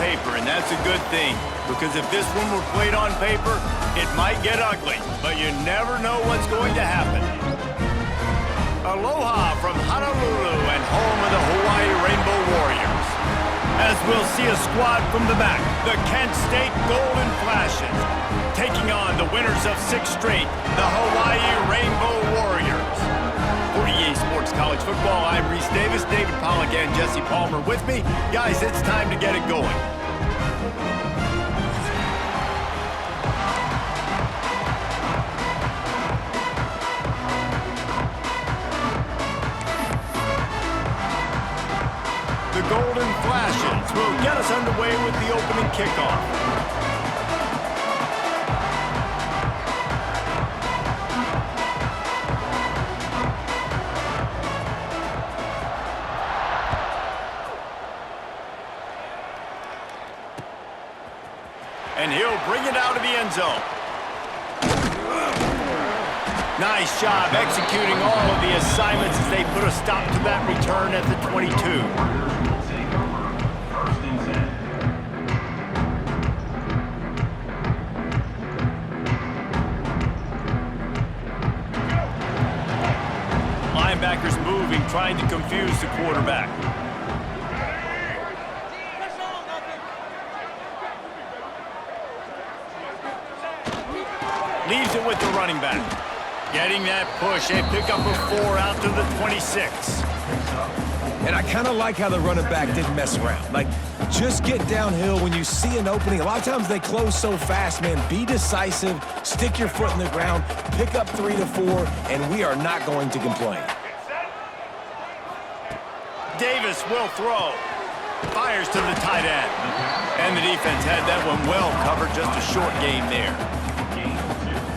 paper, and that's a good thing. Because if this one were played on paper, it might get ugly. But you never know what's going to happen. Aloha from Honolulu and home of the Hawaii Rainbow Warriors. As we'll see a squad from the back, the Kent State Golden Flashes, taking on the winners of 6 straight, the Hawaii Rainbow Warriors. For EA Sports College Football, I'm Reese Davis, David Pollack, and Jesse Palmer with me. Guys, it's time to get it going. The Golden Flashes will get us underway with the opening kickoff. And he'll bring it out of the end zone. Nice job executing all of the assignments as they put a stop to that return at the 22. Linebackers moving, trying to confuse the quarterback. Leaves it with the running back. Getting that push, a pickup of 4 out to the 26. And I kind of like how the running back didn't mess around. Like, just get downhill when you see an opening. A lot of times they close so fast, man. Be decisive, stick your foot in the ground, pick up 3 to 4, and we are not going to complain. Davis will throw. Fires to the tight end. And the defense had that one well covered, just a short game there.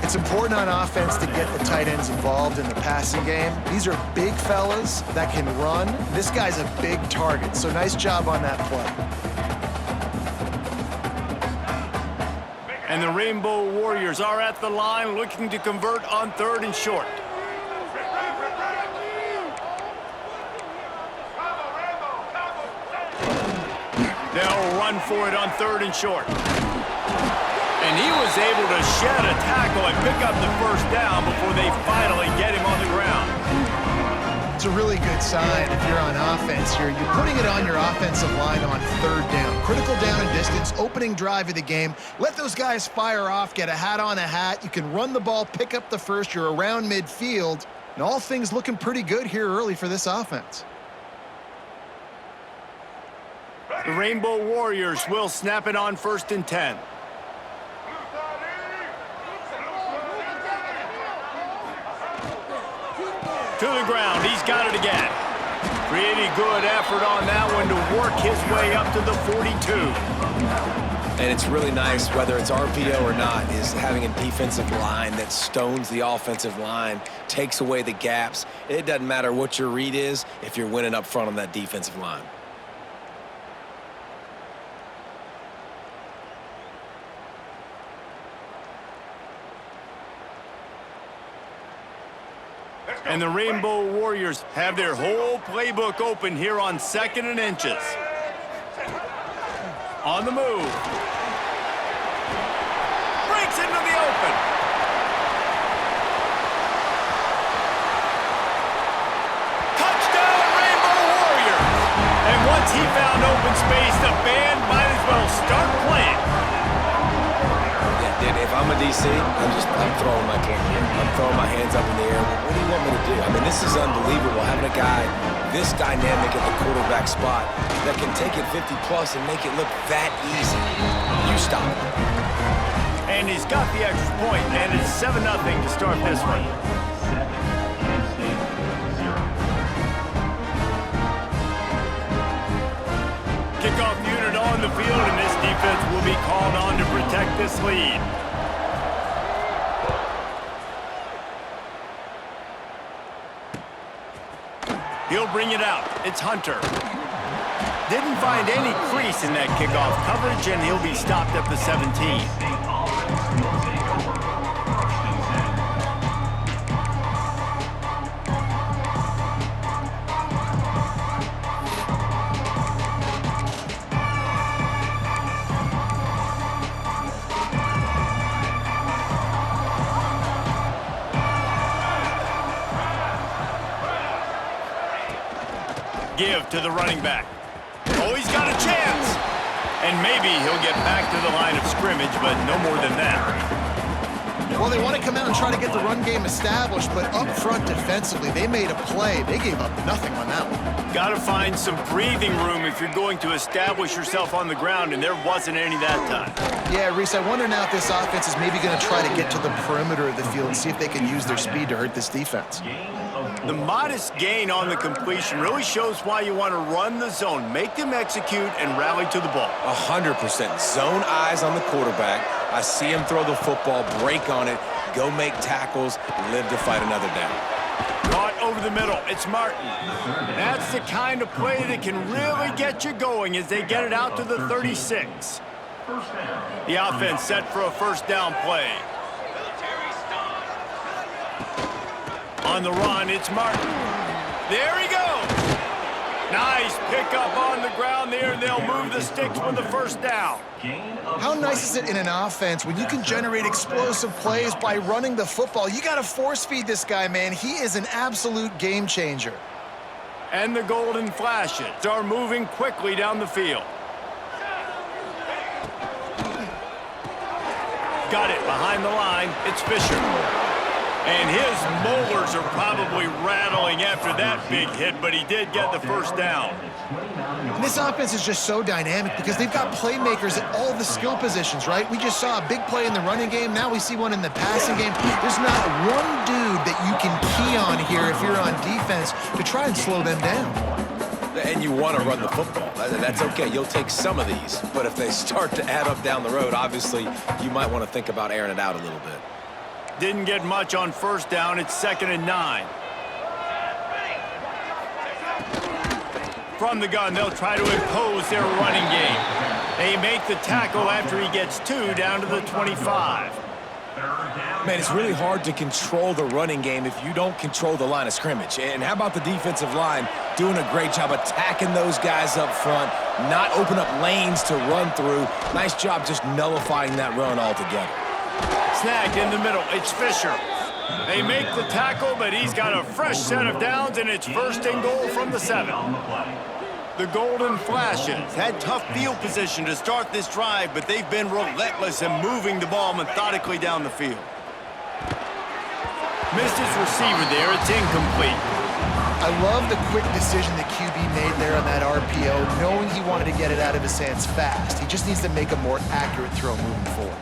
It's important on offense to get the tight ends involved in the passing game. These are big fellas that can run. This guy's a big target, so nice job on that play. And the Rainbow Warriors are at the line looking to convert on 3rd and short. They'll run for it on 3rd and short. And he was able to shed a tackle and pick up the first down before they finally get him on the ground. It's a really good sign if you're on offense here. You're putting it on your offensive line on 3rd down. Critical down and distance, opening drive of the game. Let those guys fire off, get a hat on a hat. You can run the ball, pick up the first. You're around midfield. And all things looking pretty good here early for this offense. The Rainbow Warriors will snap it on 1st and 10. To the ground, he's got it again. Pretty good effort on that one to work his way up to the 42. And it's really nice, whether it's RPO or not, is having a defensive line that stones the offensive line, takes away the gaps. It doesn't matter what your read is if you're winning up front on that defensive line. And the Rainbow Warriors have their whole playbook open here on 2nd and inches. On the move. Breaks into the open. Touchdown, Rainbow Warriors! And once he found open space, the band might as well start playing. Yeah, if I'm a DC, I'm throwing my can here. I'm throwing my hands up in the air. What do you want me to do? I mean, this is unbelievable, having a guy this dynamic at the quarterback spot that can take it 50-plus and make it look that easy. You stop it. And he's got the extra point, and it's 7-0 to start this one. Kickoff unit on the field, and this defense will be called on to protect this lead. He'll bring it out. It's Hunter. Didn't find any crease in that kickoff coverage, and he'll be stopped at the 17. off to the running back. Oh, he's got a chance. And maybe he'll get back to the line of scrimmage, but no more than that. Well, they want to come out and try to get the run game established, but up front defensively, they made a play. They gave up nothing on that one. Got to find some breathing room if you're going to establish yourself on the ground, and there wasn't any that time. Yeah, Reese, I wonder now if this offense is maybe going to try to get to the perimeter of the field and see if they can use their speed to hurt this defense. The modest gain on the completion really shows why you want to run the zone, make them execute, and rally to the ball. 100%. Zone eyes on the quarterback. I see him throw the football, break on it, go make tackles, live to fight another down. Caught over the middle. It's Martin. That's the kind of play that can really get you going as they get it out to the 36. The offense set for a first down play. On the run, it's Martin. There he goes. Nice pickup on the ground there, and they'll move the sticks with the first down. How nice is it in an offense when you can generate explosive plays by running the football? You got to force feed this guy, man. He is an absolute game changer. And the Golden Flashes are moving quickly down the field. Got it behind the line. It's Fisher. And his molars are probably rattling after that big hit, but he did get the first down. And this offense is just so dynamic because they've got playmakers at all the skill positions, right? We just saw a big play in the running game. Now we see one in the passing game. There's not one dude that you can key on here if you're on defense to try and slow them down. And you want to run the football. That's okay. You'll take some of these. But if they start to add up down the road, obviously you might want to think about airing it out a little bit. Didn't get much on first down. It's 2nd and 9. From the gun, they'll try to impose their running game. They make the tackle after he gets 2 down to the 25. Man, it's really hard to control the running game if you don't control the line of scrimmage. And how about the defensive line doing a great job attacking those guys up front, not open up lanes to run through. Nice job just nullifying that run altogether. Snagged in the middle. It's Fisher. They make the tackle, but he's got a fresh set of downs, and it's 1st and goal from the 7. The Golden Flashes had tough field position to start this drive, but they've been relentless in moving the ball methodically down the field. Missed his receiver there. It's incomplete. I love the quick decision the QB made there on that RPO, knowing he wanted to get it out of his hands fast. He just needs to make a more accurate throw moving forward.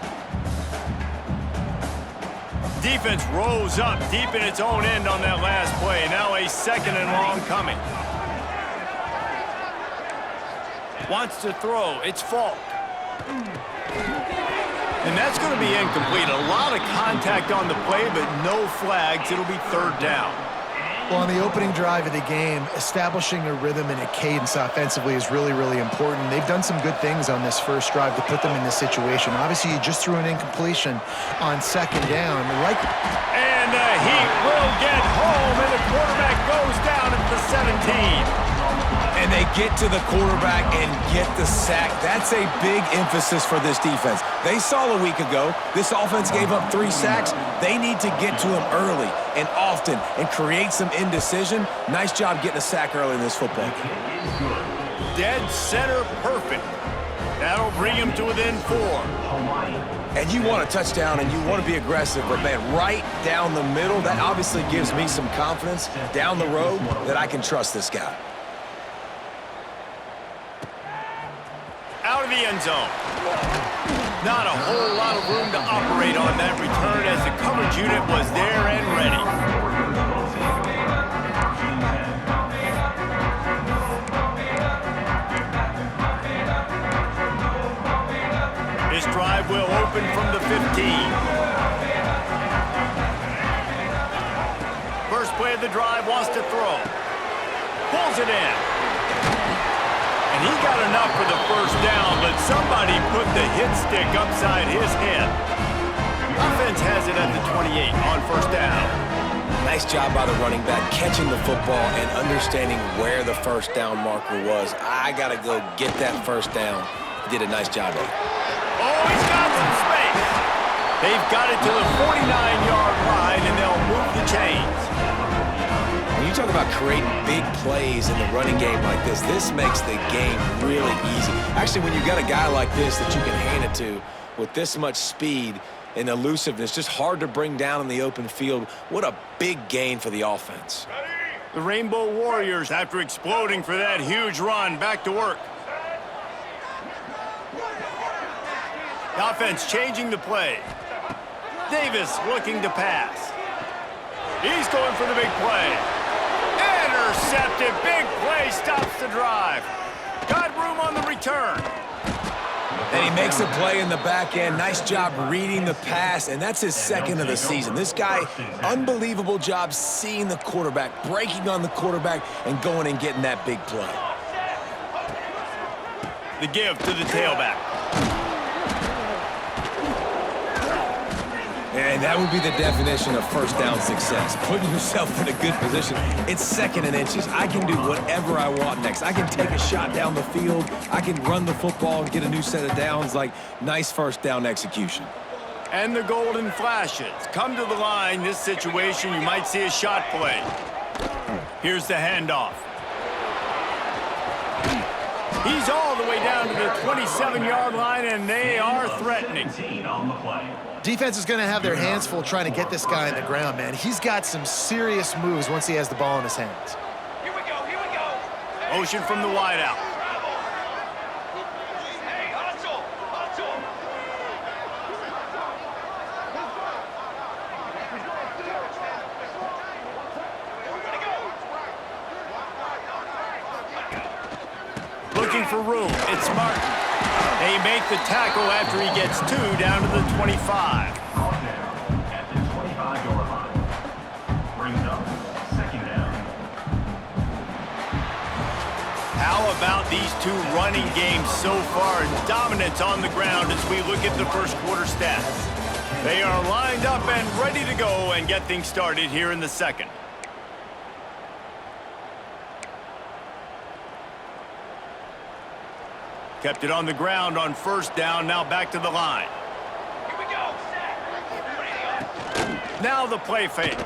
Defense rose up deep in its own end on that last play. Now a 2nd and long coming. Wants to throw. It's Falk. And that's going to be incomplete. A lot of contact on the play, but no flags. It'll be 3rd down. Well, on the opening drive of the game, establishing a rhythm and a cadence offensively is really, really important. They've done some good things on this first drive to put them in this situation. Obviously, you just threw an incompletion on 2nd down. And the Heat will get home, and the quarterback goes down at the 17. And they get to the quarterback and get the sack. That's a big emphasis for this defense. They saw a week ago, this offense gave up 3 sacks. They need to get to him early and often and create some indecision. Nice job getting a sack early in this football game. Dead center perfect. That'll bring him to within 4. And you want a touchdown and you want to be aggressive, but man, right down the middle, that obviously gives me some confidence down the road that I can trust this guy. Out of the end zone. Not a whole lot of room to operate on that return as the coverage unit was there and ready. This drive will open from the 15. First play of the drive, wants to throw. Pulls it in. And he got enough for the first down, but somebody put the hit stick upside his head. Offense has it at the 28 on first down. Nice job by the running back, catching the football and understanding where the first down marker was. I got to go get that first down. He did a nice job of it. Oh, he's got some space. They've got it to the 49-yard line, and they'll move the chains. When you talk about creating big plays in the running game like this makes the game really easy. Actually, when you've got a guy like this that you can hand it to with this much speed and elusiveness, just hard to bring down in the open field, what a big gain for the offense. The Rainbow Warriors, after exploding for that huge run, back to work. The offense changing the play. Davis looking to pass. He's going for the big play. Intercepted. Big play stops the drive. Got room on the return. And he makes a play in the back end. Nice job reading the pass, and that's his second of the season. This guy, unbelievable job seeing the quarterback, breaking on the quarterback, and going and getting that big play. The give to the tailback. And that would be the definition of first down success, putting yourself in a good position. It's second and inches. I can do whatever I want next. I can take a shot down the field. I can run the football and get a new set of downs. Like, nice first down execution. And the Golden Flashes come to the line. This situation, you might see a shot play. Here's the handoff. He's all the way down to the 27-yard line, and they are threatening. Defense is going to have their hands full trying to get this guy on the ground, man. He's got some serious moves once he has the ball in his hands. Here we go. Motion from the wideout. Hey, hustle. Looking for room. It's Martin. They make the tackle after he gets 2 down to the 25. At the 25-yard line. Brings up second down. How about these two running games so far? Dominance on the ground as we look at the first quarter stats. They are lined up and ready to go and get things started here in the second. Kept it on the ground on first down, now back to the line. Here we go. Now the play fake.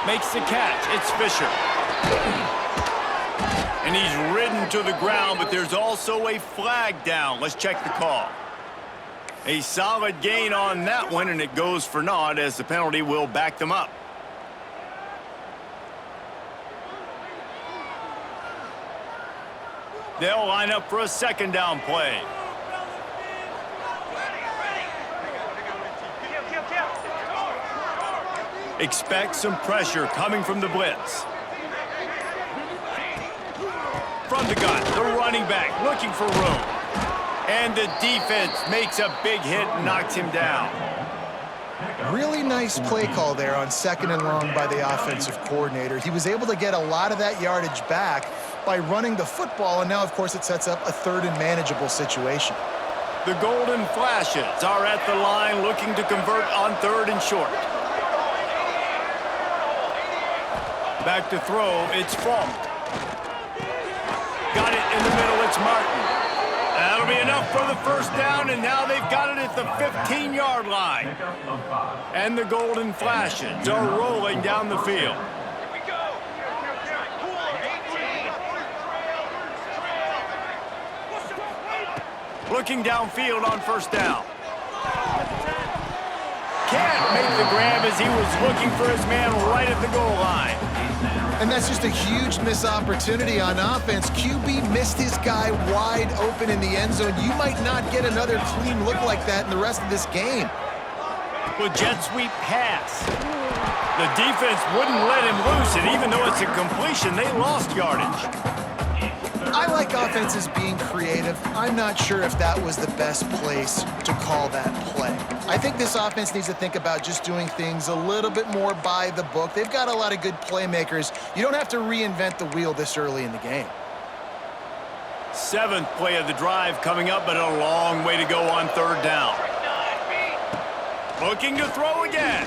Makes the catch. It's Fisher. And he's ridden to the ground, but there's also a flag down. Let's check the call. A solid gain on that one, and it goes for naught as the penalty will back them up. They'll line up for a second down play. Expect some pressure coming from the blitz. From the gun, the running back looking for room. And the defense makes a big hit and knocks him down. Really nice play call there on second and long by the offensive coordinator. He was able to get a lot of that yardage back by running the football, and now, of course, it sets up a third and manageable situation. The Golden Flashes are at the line looking to convert on third and short. Back to throw, it's Falk. Got it in the middle, it's Martin. That'll be enough for the first down, and now they've got it at the 15-yard line. And the Golden Flashes are rolling down the field. Looking downfield on first down. Can't make the grab as he was looking for his man right at the goal line. And that's just a huge missed opportunity on offense. QB missed his guy wide open in the end zone. You might not get another clean look like that in the rest of this game. With jet sweep pass. The defense wouldn't let him loose, and even though it's a completion, they lost yardage. I like offenses being creative. I'm not sure if that was the best place to call that play. I think this offense needs to think about just doing things a little bit more by the book. They've got a lot of good playmakers. You don't have to reinvent the wheel this early in the game. Seventh play of the drive coming up, but a long way to go on third down. Looking to throw again.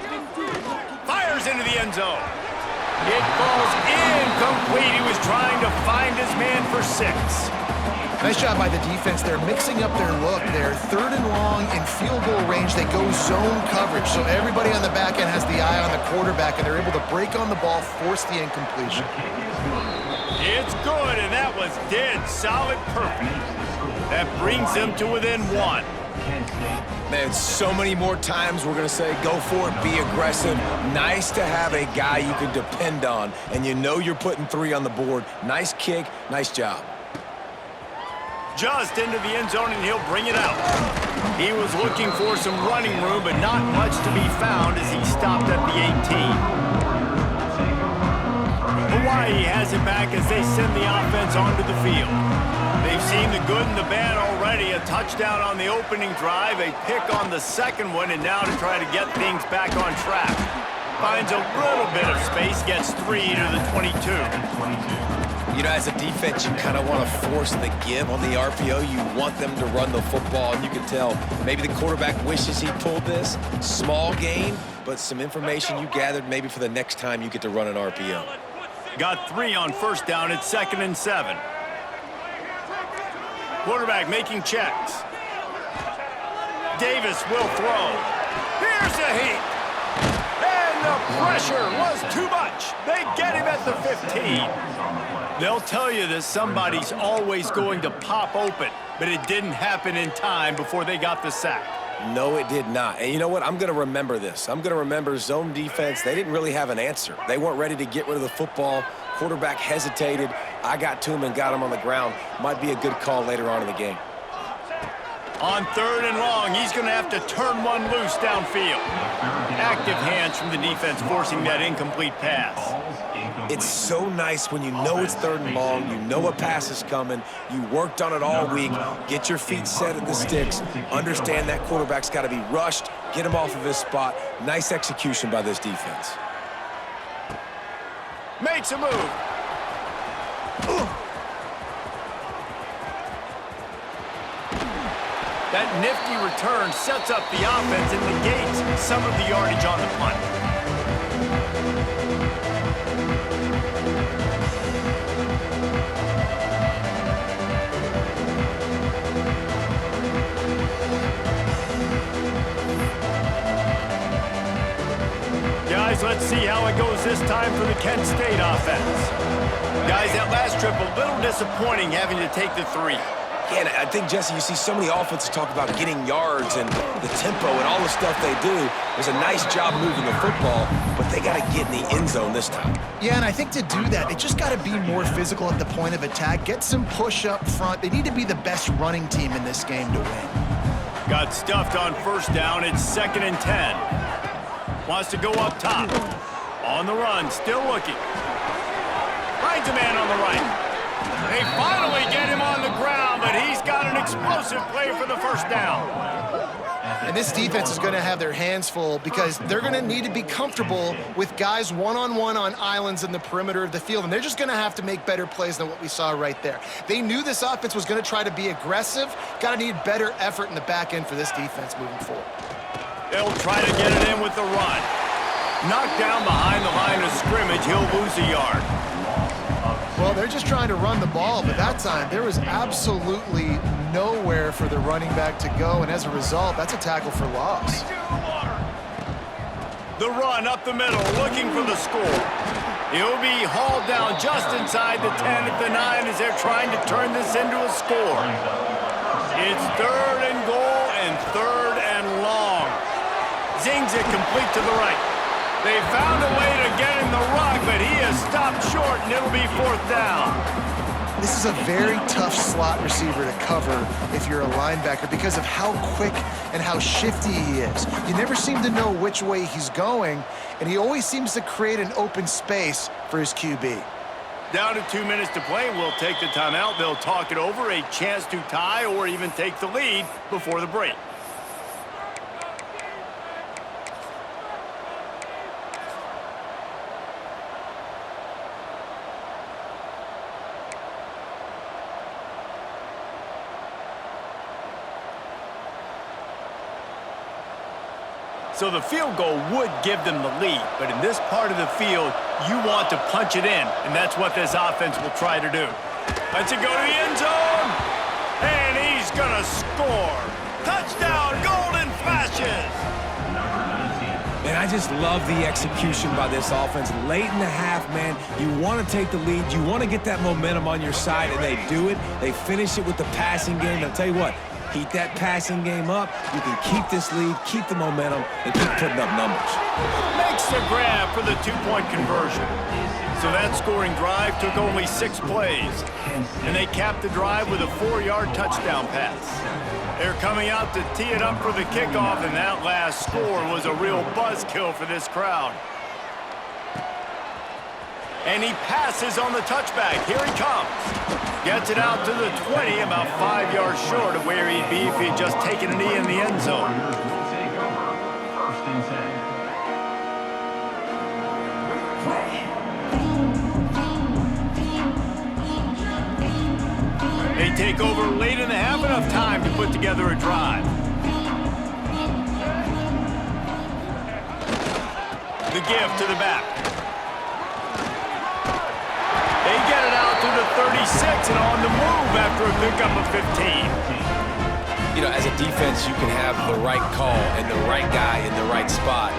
Fires into the end zone. It falls incomplete. He was trying to find his man for 6. Nice job by the defense. They're mixing up their look. They're third and long in field goal range. They go zone coverage. So everybody on the back end has the eye on the quarterback, and they're able to break on the ball, force the incompletion. It's good, and that was dead solid perfect. That brings them to within 1. Man, so many more times we're going to say, go for it, be aggressive. Nice to have a guy you can depend on, and you know you're putting 3 on the board. Nice kick, nice job. Just into the end zone, and he'll bring it out. He was looking for some running room, but not much to be found as he stopped at the 18. Hawaii has it back as they send the offense onto the field. They've seen the good and the bad already. A touchdown on the opening drive, a pick on the second one, and now to try to get things back on track. Finds a little bit of space, gets 3 to the 22. You know, as a defense, you kind of want to force the give on the RPO. You want them to run the football, and you can tell maybe the quarterback wishes he pulled this. Small gain, but some information you gathered maybe for the next time you get to run an RPO. Got 3 on first down. It's 2nd and 7. Quarterback making checks. Davis will throw. Here's a heat. And the pressure was too much. They get him at the 15. They'll tell you that somebody's always going to pop open, but it didn't happen in time before they got the sack. No, it did not. And you know what? I'm going to remember this. I'm going to remember zone defense. They didn't really have an answer. They weren't ready to get rid of the football. Quarterback hesitated. I got to him and got him on the ground. Might be a good call later on in the game. On 3rd and long, he's going to have to turn one loose downfield. Active hands from the defense forcing that incomplete pass. It's so nice when you know it's 3rd and long, you know a pass is coming, you worked on it all week, get your feet set at the sticks, understand that quarterback's got to be rushed, get him off of his spot. Nice execution by this defense. Makes a move. That nifty return sets up the offense and negates some of the yardage on the punt. Guys, let's see how it goes this time for the Kent State offense. Guys, that last trip a little disappointing having to take the 3. Yeah, and I think, Jesse, you see so many offenses talk about getting yards and the tempo and all the stuff they do. There's a nice job moving the football, but they got to get in the end zone this time. Yeah, and I think to do that, they just got to be more physical at the point of attack, get some push up front. They need to be the best running team in this game to win. Got stuffed on first down. It's 2nd and 10. Wants to go up top. On the run, still looking. Finds a man on the right. They finally get him on the ground, but he's got an explosive play for the first down. And this defense is going to have their hands full because they're going to need to be comfortable with guys one-on-one on islands in the perimeter of the field, and they're just going to have to make better plays than what we saw right there. They knew this offense was going to try to be aggressive. Got to need better effort in the back end for this defense moving forward. They'll try to get it in with the run. Knocked down behind the line of scrimmage, he'll lose a yard. Well, they're just trying to run the ball, but that time there was absolutely nowhere for the running back to go, and as a result, that's a tackle for loss. The run up the middle, looking for the score. He'll be hauled down just inside the 10 at the 9 as they're trying to turn this into a score. It's 3rd and goal and 3rd and long. Zings it complete to the right. They found a way to get in the rug, but he has stopped short, and it'll be 4th down. This is a very tough slot receiver to cover if you're a linebacker because of how quick and how shifty he is. You never seem to know which way he's going, and he always seems to create an open space for his QB. Down to 2 minutes to play. We'll take the timeout. They'll talk it over, a chance to tie or even take the lead before the break. So the field goal would give them the lead, but in this part of the field, you want to punch it in, and that's what this offense will try to do. Let's it go to the end zone. he's gonna score. Touchdown, Golden Flashes. And I just love the execution by this offense. Late in the half, man, you want to take the lead. You want to get that momentum on your side, and they do it. They finish it with the passing game. I'll tell you what, heat that passing game up. You can keep this lead, keep the momentum, and keep putting up numbers. Makes the grab for the two-point conversion. So that scoring drive took only 6 plays, and they capped the drive with a 4-yard touchdown pass. They're coming out to tee it up for the kickoff, and that last score was a real buzzkill for this crowd. And he passes on the touchback. Here he comes. Gets it out to the 20, about 5 yards short of where he'd be if he'd just taken a knee in the end zone. Take over. First and 10. They take over late in the half, enough time to put together a drive. The give to the back. They get it out to the 36 and on the move after a pickup of 15. You know, as a defense, you can have the right call and the right guy in the right spot,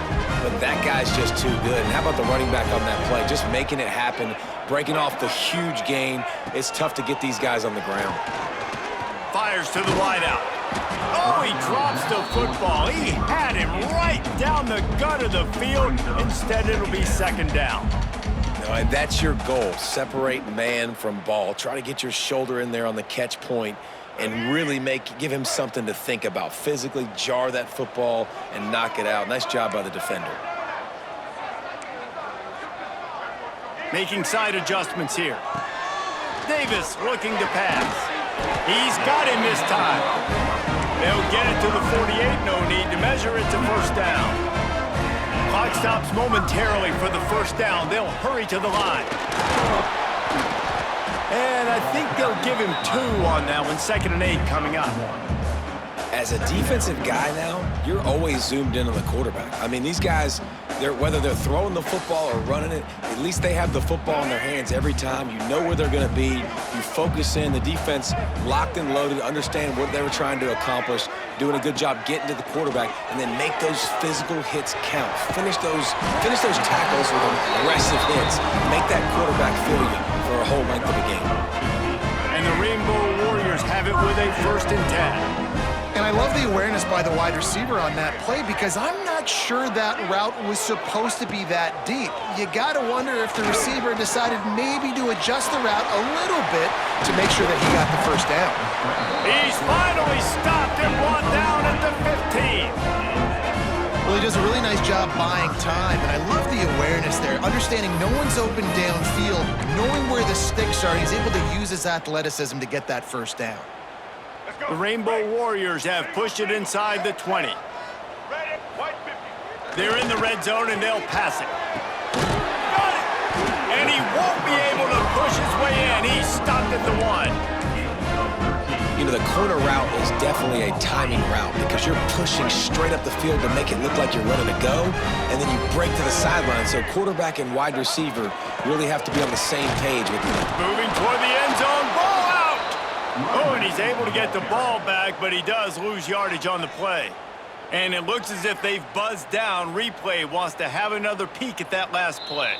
but that guy's just too good. And how about the running back on that play? Just making it happen, breaking off the huge gain. It's tough to get these guys on the ground. Fires to the wideout. Oh, he drops the football. He had him right down the gut of the field. Instead, it'll be second down. No, and that's your goal. Separate man from ball. Try to get your shoulder in there on the catch point and really give him something to think about. Physically jar that football and knock it out. Nice job by the defender. Making side adjustments here. Davis looking to pass. He's got him this time. They'll get it to the 48. No need to measure it to first down. Clock stops momentarily for the first down. They'll hurry to the line. And I think they'll give him 2 on that one. 2nd and 8 coming up. As a defensive guy now, you're always zoomed in on the quarterback. I mean, these guys, whether they're throwing the football or running it, at least they have the football in their hands every time. You know where they're going to be. You focus in. The defense locked and loaded, understand what they were trying to accomplish, doing a good job getting to the quarterback, and then make those physical hits count. Finish those tackles with aggressive hits. Make that quarterback feel you for a whole length of the game. And the Rainbow Warriors have it with a 1st and 10. And I love the awareness by the wide receiver on that play because I'm not sure that route was supposed to be that deep. You got to wonder if the receiver decided maybe to adjust the route a little bit to make sure that he got the first down. He's finally stopped and brought down at the 15. Well, he does a really nice job buying time, and I love the awareness there, understanding no one's open downfield, knowing where the sticks are. He's able to use his athleticism to get that first down. The Rainbow Warriors have pushed it inside the 20. They're in the red zone, and they'll pass it. Got it! And he won't be able to push his way in. He's stopped at the 1. You know, the corner route is definitely a timing route because you're pushing straight up the field to make it look like you're ready to go, and then you break to the sideline. So quarterback and wide receiver really have to be on the same page with you. Moving toward the end zone. Ball out! Oh, and he's able to get the ball back, but he does lose yardage on the play. And it looks as if they've buzzed down. Replay wants to have another peek at that last play.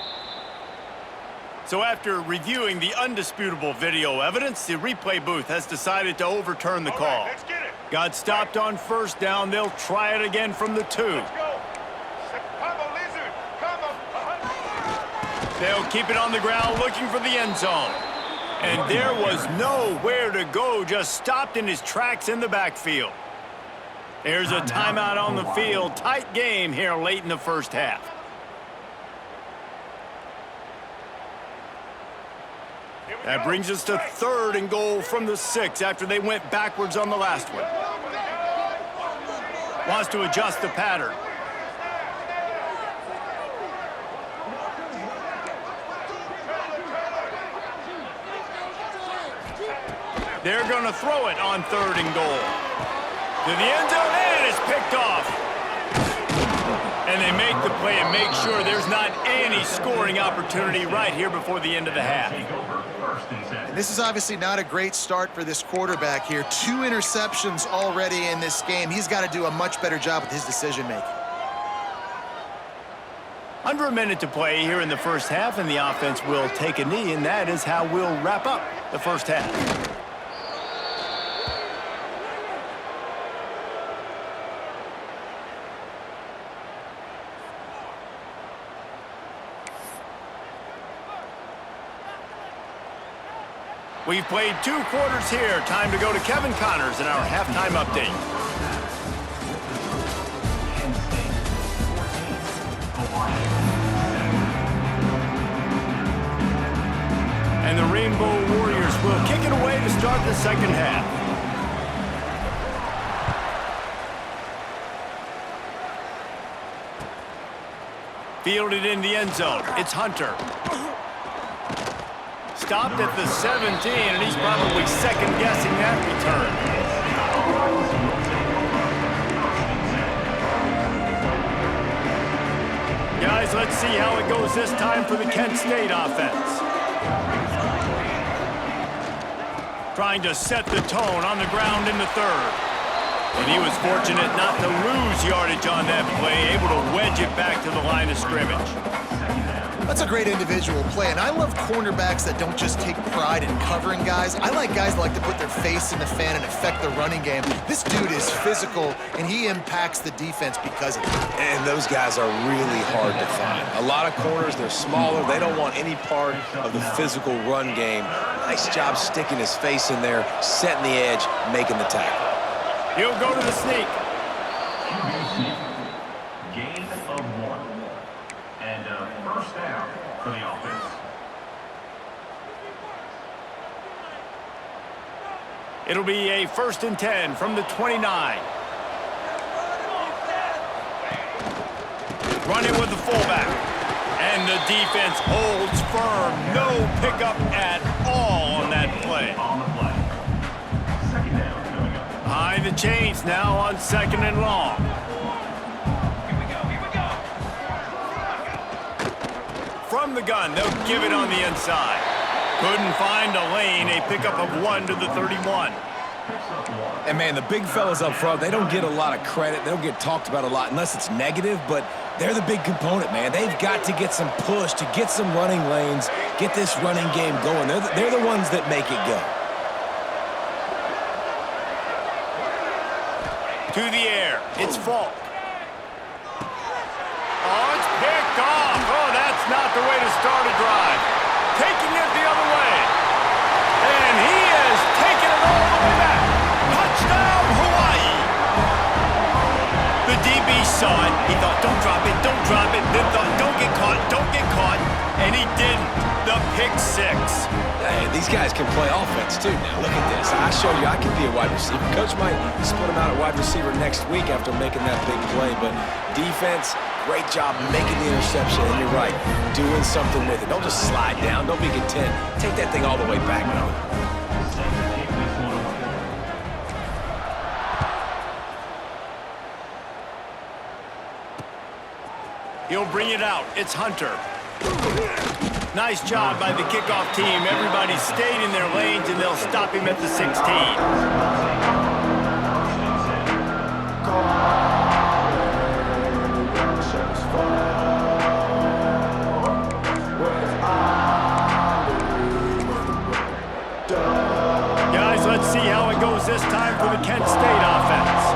So after reviewing the undisputable video evidence, the replay booth has decided to overturn the call. Got stopped on first down. They'll try it again from the 2. They'll keep it on the ground looking for the end zone. And there was nowhere to go, just stopped in his tracks in the backfield. There's a timeout on the field. Tight game here late in the first half. That brings us to 3rd and goal from the 6 after they went backwards on the last one. Wants to adjust the pattern. They're going to throw it on 3rd and goal. To the end zone, and it's picked off. And they make the play and make sure there's not any scoring opportunity right here before the end of the half. Take over 1st and 10. This is obviously not a great start for this quarterback here. 2 interceptions already in this game. He's got to do a much better job with his decision-making. Under a minute to play here in the first half, and the offense will take a knee, and that is how we'll wrap up the first half. We've played 2 quarters here. Time to go to Kevin Connors in our halftime update. And the Rainbow Warriors will kick it away to start the second half. Fielded in the end zone. It's Hunter. Stopped at the 17, and he's probably second-guessing that return. Guys, let's see how it goes this time for the Kent State offense. Trying to set the tone on the ground in the third. And he was fortunate not to lose yardage on that play, able to wedge it back to the line of scrimmage. That's a great individual play, and I love cornerbacks that don't just take pride in covering guys. I like guys that like to put their face in the fan and affect the running game. This dude is physical, and he impacts the defense because of it. And those guys are really hard to find. A lot of corners, they're smaller. They don't want any part of the physical run game. Nice job sticking his face in there, setting the edge, making the tackle. He'll go to the sneak. Gain of 1. And first down for the offense. It'll be a 1st and 10 from the 29. Run it with the fullback. And the defense holds firm. No pickup at all on that play. On the play. Second down coming up. Behind the chains now on 2nd and long. From the gun, they'll give it on the inside. Couldn't find a lane, a pickup of 1 to the 31. And, man, the big fellas up front, they don't get a lot of credit. They don't get talked about a lot unless it's negative, but they're the big component, man. They've got to get some push, to get some running lanes, get this running game going. They're the ones that make it go. To the air, it's Falk. Oh, it's picked off. Oh, that's not the way to start a drive. Taking it the other way. And he is taking it all the way back. Touchdown, Hawaii. The DB saw it. He thought, don't drop it, don't drop it. Then thought, don't get caught, don't get caught. And he didn't. The pick 6. Hey, these guys can play offense, too. Now, look at this. I show you I can be a wide receiver. Coach might split him out at wide receiver next week after making that big play. But defense, great job making the interception. And you're right, doing something with it. Don't just slide down. Don't be content. Take that thing all the way back, man. He'll bring it out. It's Hunter. Nice job by the kickoff team. Everybody stayed in their lanes, and they'll stop him at the 16. Guys, let's see how it goes this time for the Kent State offense.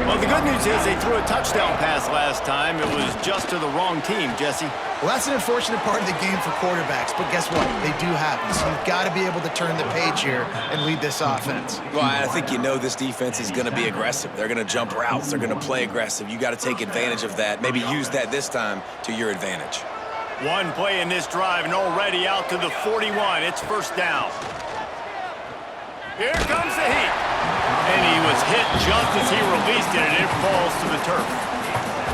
Well, the good news is they threw a touchdown pass last time. It was just to the wrong team, Jesse. Well, that's an unfortunate part of the game for quarterbacks, but guess what? They do happen, so you've got to be able to turn the page here and lead this offense. Well, I think you know this defense is going to be aggressive. They're going to jump routes. They're going to play aggressive. You got to take advantage of that. Maybe use that this time to your advantage. One play in this drive and already out to the 41. It's first down. Here comes the heat. And he was hit just as he released it, and it falls to the turf.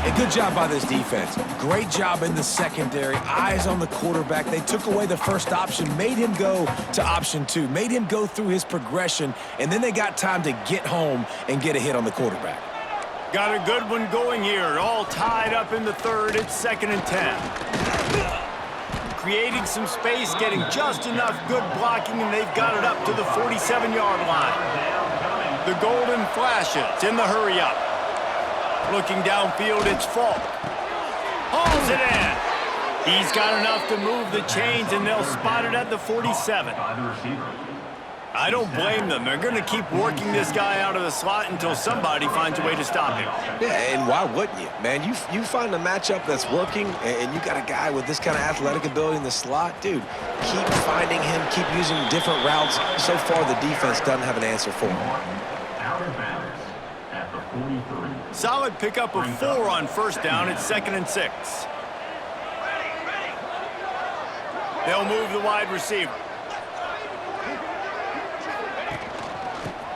A good job by this defense. Great job in the secondary. Eyes on the quarterback. They took away the first option, made him go to option 2, made him go through his progression, and then they got time to get home and get a hit on the quarterback. Got a good one going here. All tied up in the third. It's 2nd and 10. creating some space, getting just enough good blocking, and they've got it up to the 47-yard line. The Golden Flashes in the hurry-up. Looking downfield, it's Falk. Hauls it in. He's got enough to move the chains, and they'll spot it at the 47. I don't blame them. They're going to keep working this guy out of the slot until somebody finds a way to stop him. Yeah, and why wouldn't you, man? You find a matchup that's working, and you got a guy with this kind of athletic ability in the slot, dude, keep finding him, keep using different routes. So far, the defense doesn't have an answer for him. Out of bounds at the 43. Solid pickup of 4 on first down. It's 2nd and 6. They'll move the wide receiver.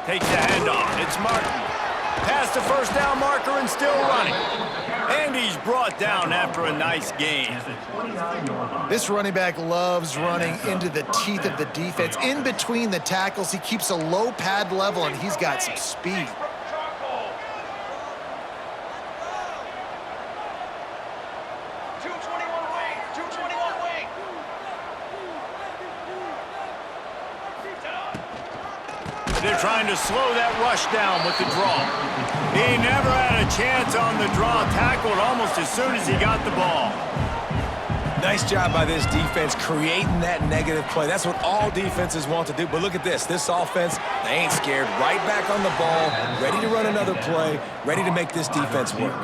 Takes the handoff. It's Martin. Past the first down marker and still running. And he's brought down after a nice gain. This running back loves running into the teeth of the defense. In between the tackles, he keeps a low pad level, and he's got some speed. They're trying to slow that rush down with the draw. He never had a chance on the draw, tackled almost as soon as he got the ball. Nice job by this defense creating that negative play. That's what all defenses want to do. But look at this. This offense, they ain't scared. Right back on the ball, ready to run another play, ready to make this defense work.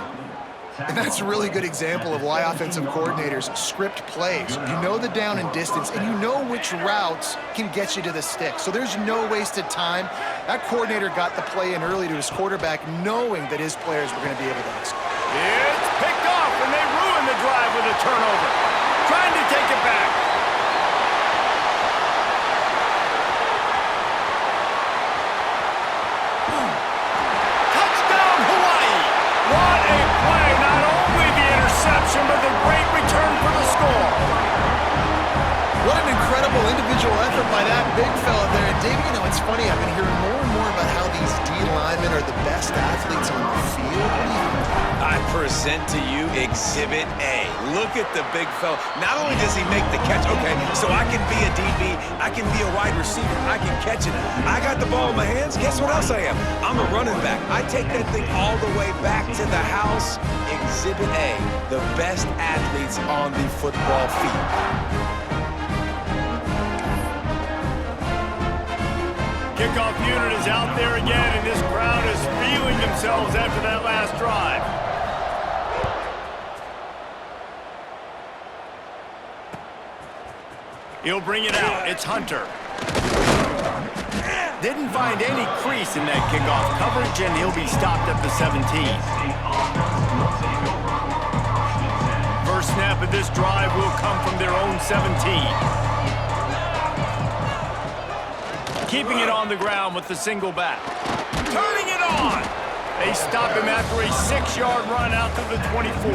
And that's a really good example of why offensive coordinators script plays. You know the down and distance, and you know which routes can get you to the stick. So there's no wasted time. That coordinator got the play in early to his quarterback, knowing that his players were going to be able to execute. It's picked off, and they ruin the drive with a turnover. Trying to take it back. Touchdown, Hawaii! What a play! Not only the interception, but the great return for the score. What an incredible individual effort by that big fella there. And Dave, you know, it's funny, I've been hearing more and more about how these D linemen are the best athletes on the field. What do you think? I present to you Exhibit A. Look at the big fella. Not only does he make the catch, okay, so I can be a DB, I can be a wide receiver, I can catch it. I got the ball in my hands, guess what else I am? I'm a running back. I take that thing all the way back to the house. Exhibit A, the best athletes on the football field. Kickoff unit is out there again, and this crowd is feeling themselves after that last drive. He'll bring it out. It's Hunter. Didn't find any crease in that kickoff coverage, and he'll be stopped at the 17. First snap of this drive will come from their own 17. Keeping it on the ground with the single back. Turning it on! They stop him after a 6-yard run out to the 24.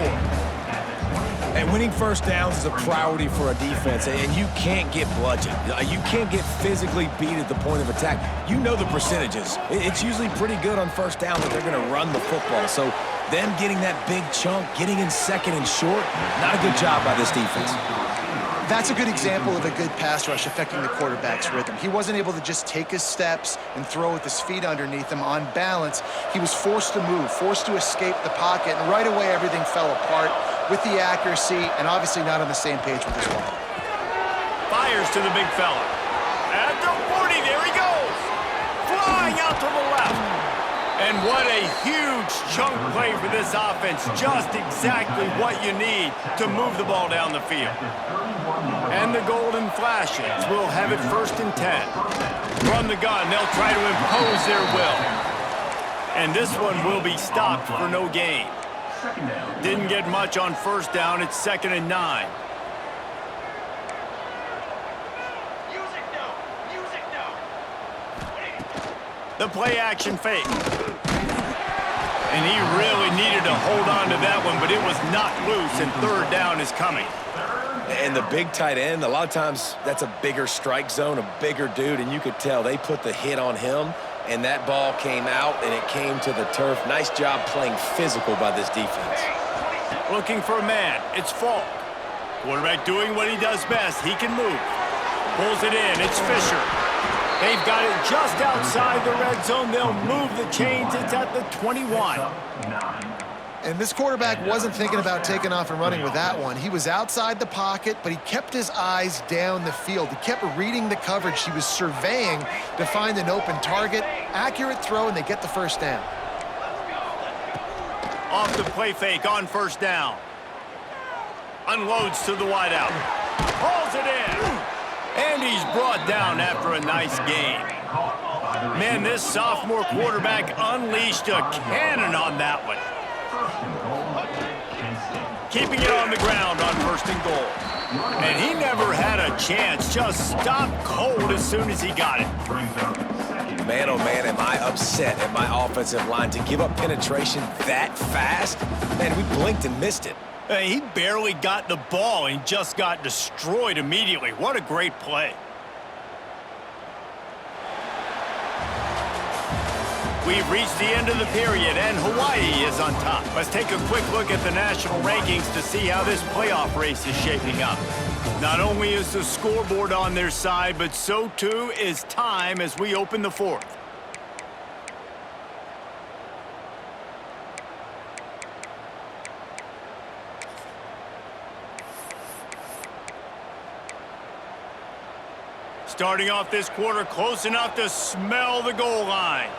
And winning first downs is a priority for a defense, and you can't get bludgeoned. You can't get physically beat at the point of attack. You know the percentages. It's usually pretty good on first down that they're going to run the football. So them getting that big chunk, getting in second and short, not a good job by this defense. That's a good example of a good pass rush affecting the quarterback's rhythm. He wasn't able to just take his steps and throw with his feet underneath him on balance. He was forced to move, forced to escape the pocket, and right away everything fell apart with the accuracy and obviously not on the same page with his ball. Fires to the big fella. At the 40, there he goes. Flying out to the left. And what a huge chunk play for this offense. Just exactly what you need to move the ball down the field. And the Golden Flashes will have it 1st and 10. Run the gun. They'll try to impose their will. And this one will be stopped for no gain. Didn't get much on first down. It's 2nd and 9. The play action fake. And he really needed to hold on to that one, but it was not loose, and 3rd down is coming. And the big tight end, a lot of times that's a bigger strike zone, a bigger dude, and you could tell they put the hit on him, and that ball came out, and it came to the turf. Nice job playing physical by this defense. Looking for a man. It's Falk. Quarterback doing what he does best. He can move. Pulls it in. It's Fisher. They've got it just outside the red zone. They'll move the chains. It's at the 21. And this quarterback wasn't thinking about taking off and running with that one. He was outside the pocket, but he kept his eyes down the field. He kept reading the coverage. He was surveying to find an open target. Accurate throw, and they get the first down. Off the play fake on first down. Unloads to the wideout. Hauls it in. And he's brought down after a nice gain. Man, this sophomore quarterback unleashed a cannon on that one. Keeping it on the ground on first and goal. And he never had a chance. Just stopped cold as soon as he got it. Man, oh man, am I upset at my offensive line to give up penetration that fast? Man, we blinked and missed it. He barely got the ball and just got destroyed immediately. What a great play. We've reached the end of the period, and Hawaii is on top. Let's take a quick look at the national rankings to see how this playoff race is shaping up. Not only is the scoreboard on their side, but so too is time as we open the fourth. Starting off this quarter close enough to smell the goal line.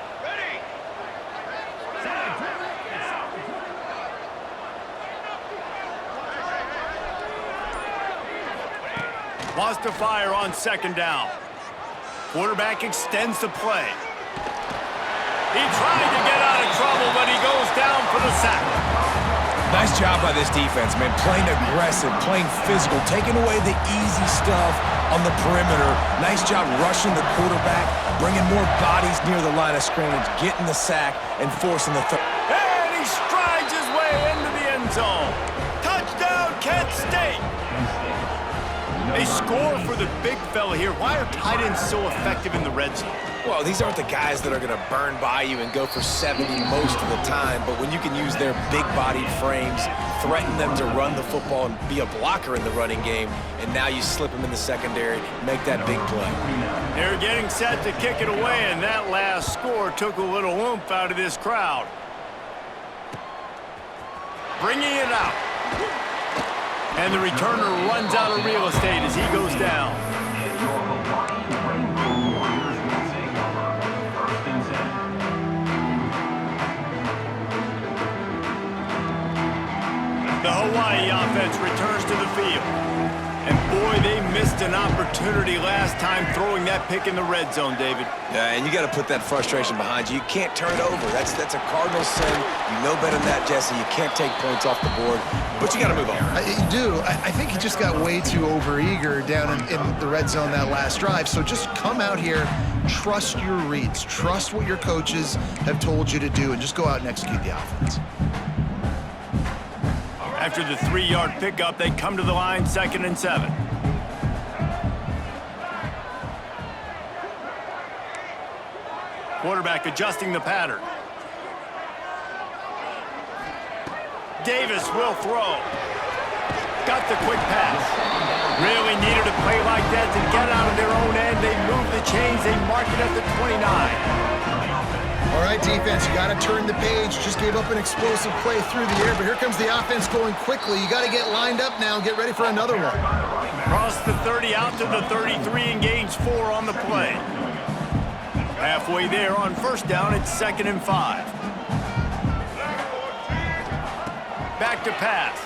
Wants to fire on second down. Quarterback extends the play. He tried to get out of trouble, but he goes down for the sack. Nice job by this defense, man. Playing aggressive, playing physical, taking away the easy stuff on the perimeter. Nice job rushing the quarterback, bringing more bodies near the line of scrimmage, getting the sack, and forcing the third. And he strides his way into the end zone. Touchdown, Kent State. They score for the big fella here. Why are tight ends so effective in the red zone? Well, these aren't the guys that are going to burn by you and go for 70 most of the time, but when you can use their big-bodied frames, threaten them to run the football and be a blocker in the running game, and now you slip them in the secondary, make that big play. They're getting set to kick it away, and that last score took a little oomph out of this crowd. Bringing it out. And the returner runs out of real estate as he goes down. The Hawaii offense returns to the field. And boy, they missed an opportunity last time throwing that pick in the red zone, David. Yeah, and you got to put that frustration behind you. You can't turn it over. That's a cardinal sin. You know better than that, Jesse. You can't take points off the board, but you got to move on. You do. I think he just got way too overeager down in the red zone that last drive. So just come out here, trust your reads, trust what your coaches have told you to do, and just go out and execute the offense. After the 3-yard pickup, they come to the line, 2nd and 7. Quarterback adjusting the pattern. Davis will throw. Got the quick pass. Really needed a play like that to get out of their own end. They move the chains. They mark it at the 29. All right, defense, you got to turn the page. Just gave up an explosive play through the air, but here comes the offense going quickly. You got to get lined up now and get ready for another one. Cross the 30 out to the 33 and gains 4 on the play. Halfway there on first down, it's 2nd and 5. Back to pass.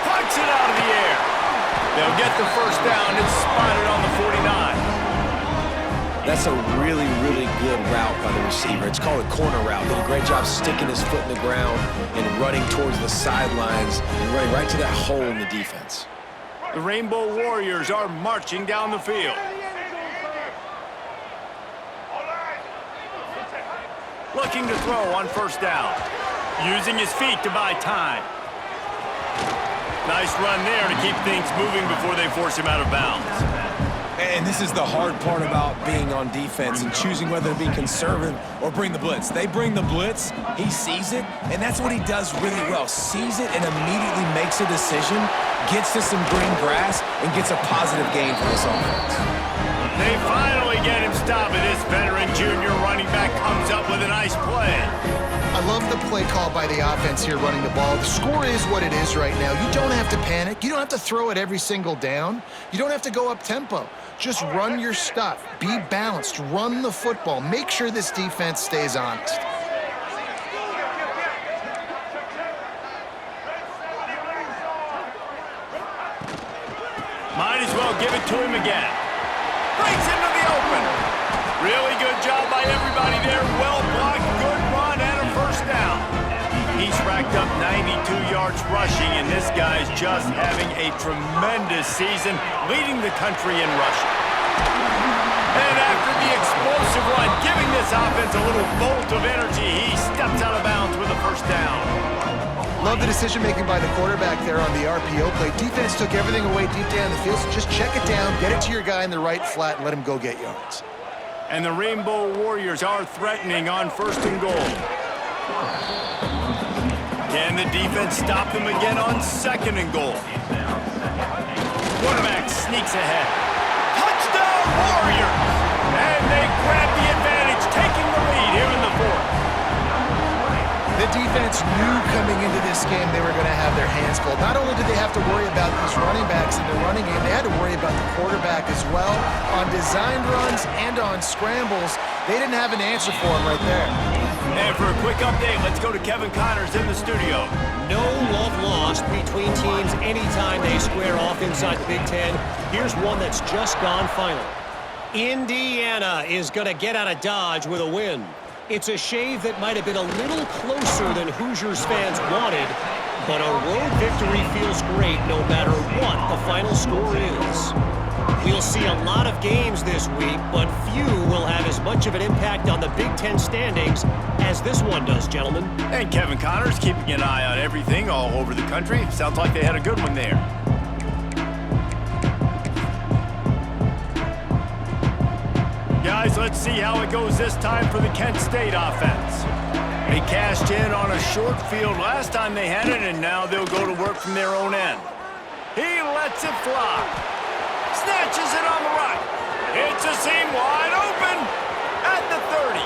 Punts it out of the air. They'll get the first down. It's spotted on the 49. That's a really, really good route by the receiver. It's called a corner route. Did a great job sticking his foot in the ground and running towards the sidelines and running right to that hole in the defense. The Rainbow Warriors are marching down the field. Looking to throw on first down. Using his feet to buy time. Nice run there to keep things moving before they force him out of bounds. And this is the hard part about being on defense and choosing whether to be conservative or bring the blitz. They bring the blitz, he sees it, and that's what he does really well. Sees it and immediately makes a decision, gets to some green grass, and gets a positive gain for this offense. They finally get him stopped, and this veteran junior running back comes up with a nice play. I love the play call by the offense here running the ball. The score is what it is right now. You don't have to panic. You don't have to throw it every single down. You don't have to go up tempo. Just run your stuff. Be balanced. Run the football. Make sure this defense stays honest. Might as well give it to him again. Breaks into the open. Really good job by everybody there. Well blocked, good run, and a first down. He's racked up 92 yards rushing, and this guy's just having a tremendous season, leading the country in rushing. And after the explosive run, giving this offense a little bolt of energy, he steps out of bounds with a first down. Love the decision-making by the quarterback there on the RPO play. Defense took everything away deep down the field, so just check it down, get it to your guy in the right flat, and let him go get yards. And the Rainbow Warriors are threatening on first and goal. Can the defense stop them again on second and goal? Quarterback sneaks ahead. Touchdown Warriors! And they grab the advantage, taking the lead here in the fourth. The defense knew coming into this game they were going to have their hands full. Not only did they have to worry about these running backs in the running game, they had to worry about the quarterback as well. On designed runs and on scrambles, they didn't have an answer for him right there. And for a quick update, let's go to Kevin Connors in the studio. No love lost between teams anytime they square off inside the Big Ten. Here's one that's just gone final. Indiana is going to get out of Dodge with a win. It's a shave that might have been a little closer than Hoosiers fans wanted, but a road victory feels great no matter what the final score is. We'll see a lot of games this week, but few will have as much of an impact on the Big Ten standings as this one does, gentlemen. And Kevin Connors keeping an eye on everything all over the country. Sounds like they had a good one there. Guys, let's see how it goes this time for the Kent State offense. They cashed in on a short field last time they had it, and now they'll go to work from their own end. He lets it fly. Snatches it on the right. It's a seam wide open at the 30.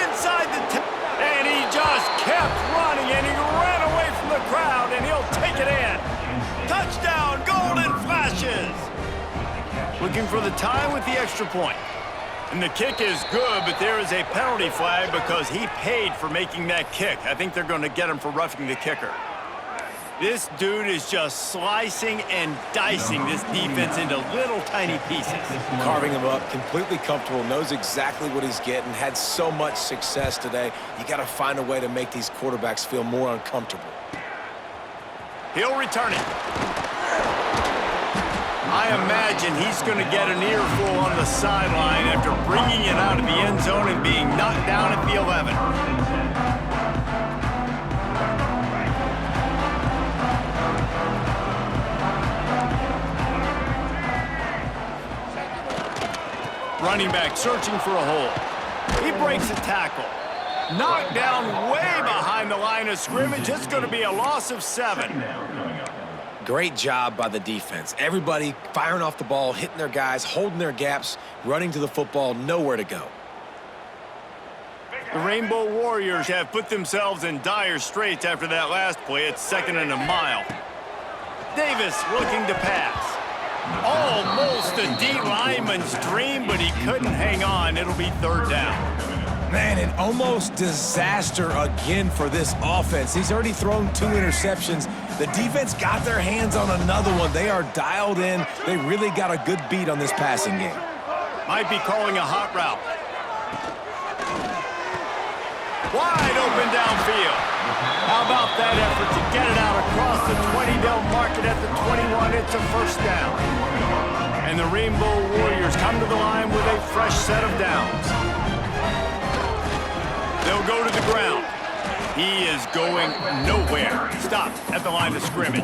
Inside the 10. And he just kept running, and he ran away from the crowd, and he'll take it in. Touchdown, Golden Flashes. Looking for the tie with the extra point. And the kick is good, but there is a penalty flag because he paid for making that kick. I think they're going to get him for roughing the kicker. This dude is just slicing and dicing this defense into little tiny pieces. Carving him up, completely comfortable, knows exactly what he's getting, had so much success today. You got to find a way to make these quarterbacks feel more uncomfortable. He'll return it. I imagine he's going to get an earful on the sideline after bringing it out of the end zone and being knocked down at the 11. Running back searching for a hole. He breaks a tackle. Knocked down way behind the line of scrimmage. It's going to be a loss of 7. Great job by the defense. Everybody firing off the ball, hitting their guys, holding their gaps, running to the football, nowhere to go. The Rainbow Warriors have put themselves in dire straits after that last play. It's 2nd and a mile. Davis looking to pass. Almost a D lineman's dream, but he couldn't hang on. It'll be 3rd down. Man, an almost disaster again for this offense. He's already thrown 2 interceptions. The defense got their hands on another one. They are dialed in. They really got a good beat on this passing game. Might be calling a hot route. Wide open downfield. How about that effort to get it out across the 20? They'll mark it at the 21. It's a 1st down. And the Rainbow Warriors come to the line with a fresh set of downs. They'll go to the ground. He is going nowhere. Stopped at the line of scrimmage.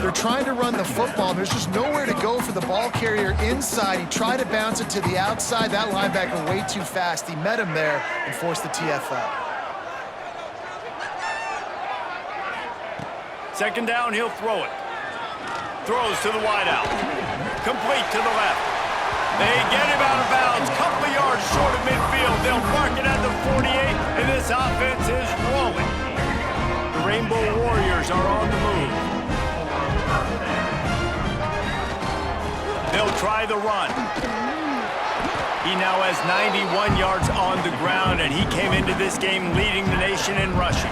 They're trying to run the football, and there's just nowhere to go for the ball carrier inside. He tried to bounce it to the outside. That linebacker way too fast. He met him there and forced the TFL. Second down, he'll throw it. Throws to the wideout. Complete to the left. They get him out of bounds. Couple of yards short of midfield. They'll mark it at the 48, and this offense is rolling. The Rainbow Warriors are on the move. They'll try the run. He now has 91 yards on the ground, and he came into this game leading the nation in rushing.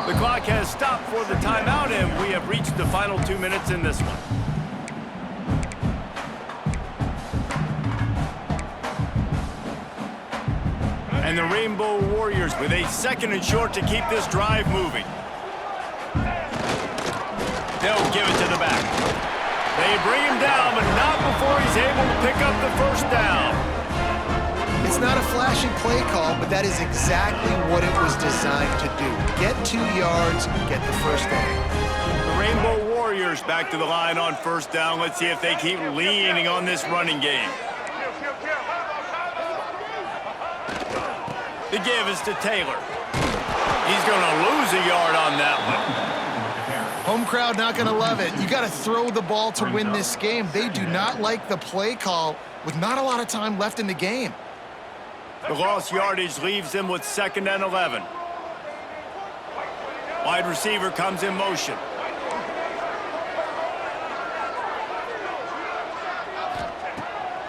The clock has stopped for the timeout, and we have reached the final 2 minutes in this one. And the Rainbow Warriors with a second and short to keep this drive moving. They'll give it to the back. They bring him down, but not before he's able to pick up the first down. It's not a flashy play call, but that is exactly what it was designed to do. Get 2 yards, get the first down. The Rainbow Warriors back to the line on first down. Let's see if they keep leaning on this running game. The give is to Taylor. He's going to lose a yard on that one. Home crowd not going to love it. You got to throw the ball to win this game. They do not like the play call with not a lot of time left in the game. The lost yardage leaves them with 2nd and 11. Wide receiver comes in motion.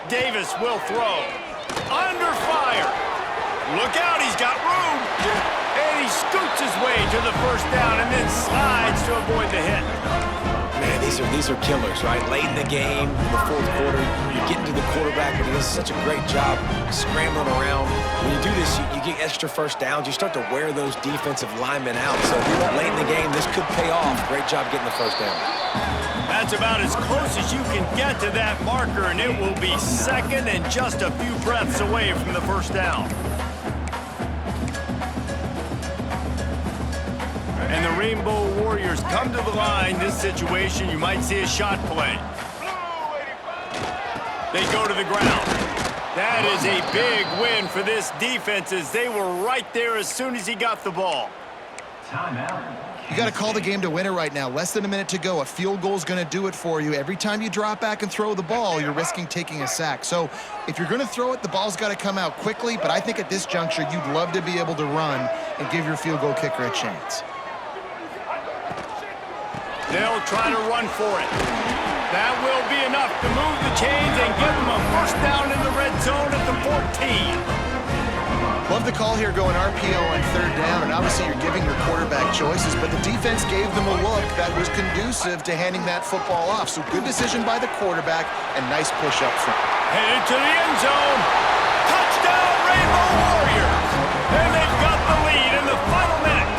Davis will throw. Under fire. Look out, he's got room. And he scoots his way to the first down and then slides to avoid the hit. Man, these are killers, right? Late in the game, in the fourth quarter, you're getting to the quarterback, but he does such a great job scrambling around. When you do this, you get extra first downs. You start to wear those defensive linemen out. So late in the game, this could pay off. Great job getting the first down. That's about as close as you can get to that marker, and it will be second and just a few breaths away from the first down. And the Rainbow Warriors come to the line. This situation, you might see a shot play. They go to the ground. That is a big win for this defense as they were right there as soon as he got the ball. You got to call the game to win it right now. Less than a minute to go. A field goal is going to do it for you. Every time you drop back and throw the ball, you're risking taking a sack. So if you're going to throw it, the ball's got to come out quickly. But I think at this juncture, you'd love to be able to run and give your field goal kicker a chance. They'll try to run for it. That will be enough to move the chains and give them a first down in the red zone at the 14. Love the call here going RPO on third down, and obviously you're giving your quarterback choices, but the defense gave them a look that was conducive to handing that football off. So good decision by the quarterback and nice push up front. Headed to the end zone. Touchdown, Rainbow Warriors. And they've got the lead in the final minute.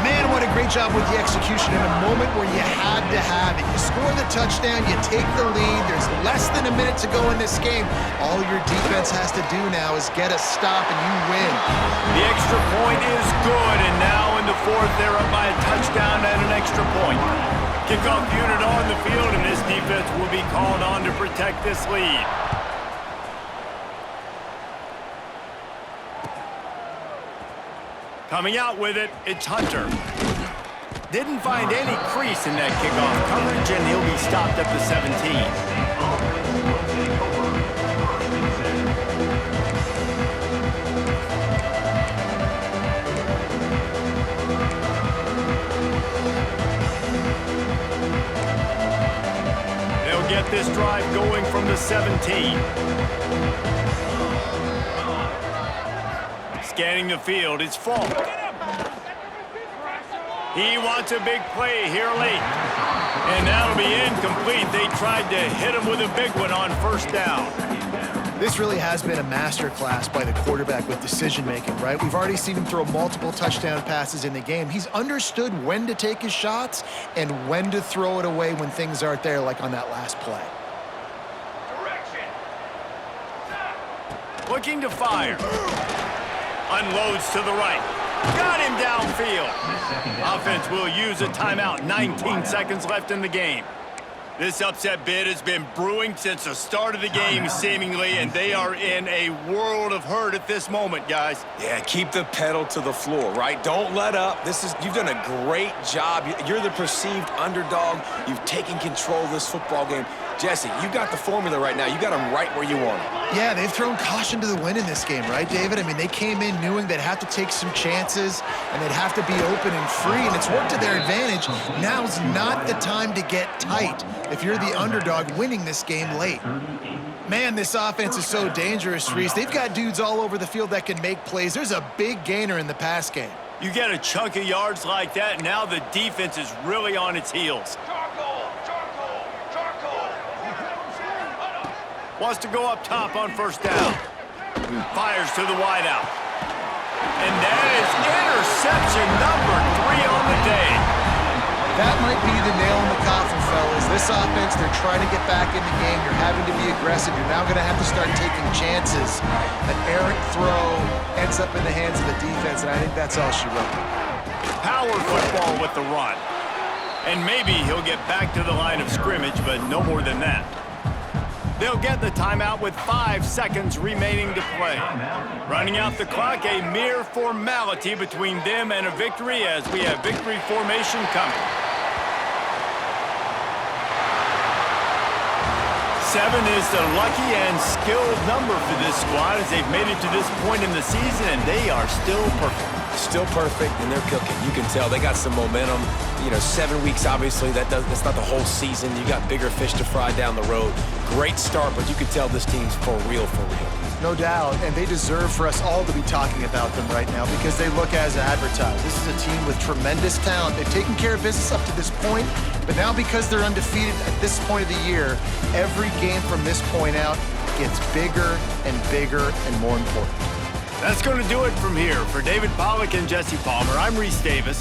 Man, what a great job with the execution in a moment where you had to have it. You score the touchdown, you take the lead. There's less than a minute to go in this game. All your defense has to do now is get a stop and you win. The extra point is good, and now in the fourth, they're up by a touchdown and an extra point. Kickoff unit on the field, and this defense will be called on to protect this lead. Coming out with it, it's Hunter. Didn't find any crease in that kickoff coverage, and he'll be stopped at the 17. They'll get this drive going from the 17. Scanning the field, it's Falk. He wants a big play here late. And that'll be incomplete. They tried to hit him with a big one on first down. This really has been a masterclass by the quarterback with decision-making, right? We've already seen him throw multiple touchdown passes in the game. He's understood when to take his shots and when to throw it away when things aren't there, like on that last play. Looking to fire. Unloads to the right. Got him downfield. Offense will use a timeout. 19 seconds left in the game. This upset bid has been brewing since the start of the game, seemingly, and they are in a world of hurt at this moment, guys. Yeah, keep the pedal to the floor, right? Don't let up. You've done a great job. You're the perceived underdog. You've taken control of this football game. Jesse, you got the formula right now. You got them right where you want them. Yeah, they've thrown caution to the wind in this game, right, David? I mean, they came in knowing they'd have to take some chances and they'd have to be open and free, and it's worked to their advantage. Now's not the time to get tight if you're the underdog winning this game late. Man, this offense is so dangerous, Reese. They've got dudes all over the field that can make plays. There's a big gainer in the pass game. You get a chunk of yards like that, now the defense is really on its heels. Wants to go up top on first down. Fires to the wideout. And that is interception number 3 on the day. That might be the nail in the coffin, fellas. This offense, they're trying to get back in the game. You're having to be aggressive. You're now going to have to start taking chances. An errant throw ends up in the hands of the defense, and I think that's all she wrote. Power football with the run. And maybe he'll get back to the line of scrimmage, but no more than that. They'll get the timeout with 5 seconds remaining to play. Running out the clock, a mere formality between them and a victory as we have victory formation coming. 7 is the lucky and skilled number for this squad as they've made it to this point in the season, and they are still perfect. Still perfect, and they're cooking. You can tell they got some momentum. You know, 7 weeks, obviously, that's not the whole season. You got bigger fish to fry down the road. Great start, but you can tell this team's for real, for real. No doubt, and they deserve for us all to be talking about them right now because they look as advertised. This is a team with tremendous talent. They've taken care of business up to this point, but now because they're undefeated at this point of the year, every game from this point out gets bigger and bigger and more important. That's going to do it from here. For David Pollack and Jesse Palmer, I'm Reese Davis.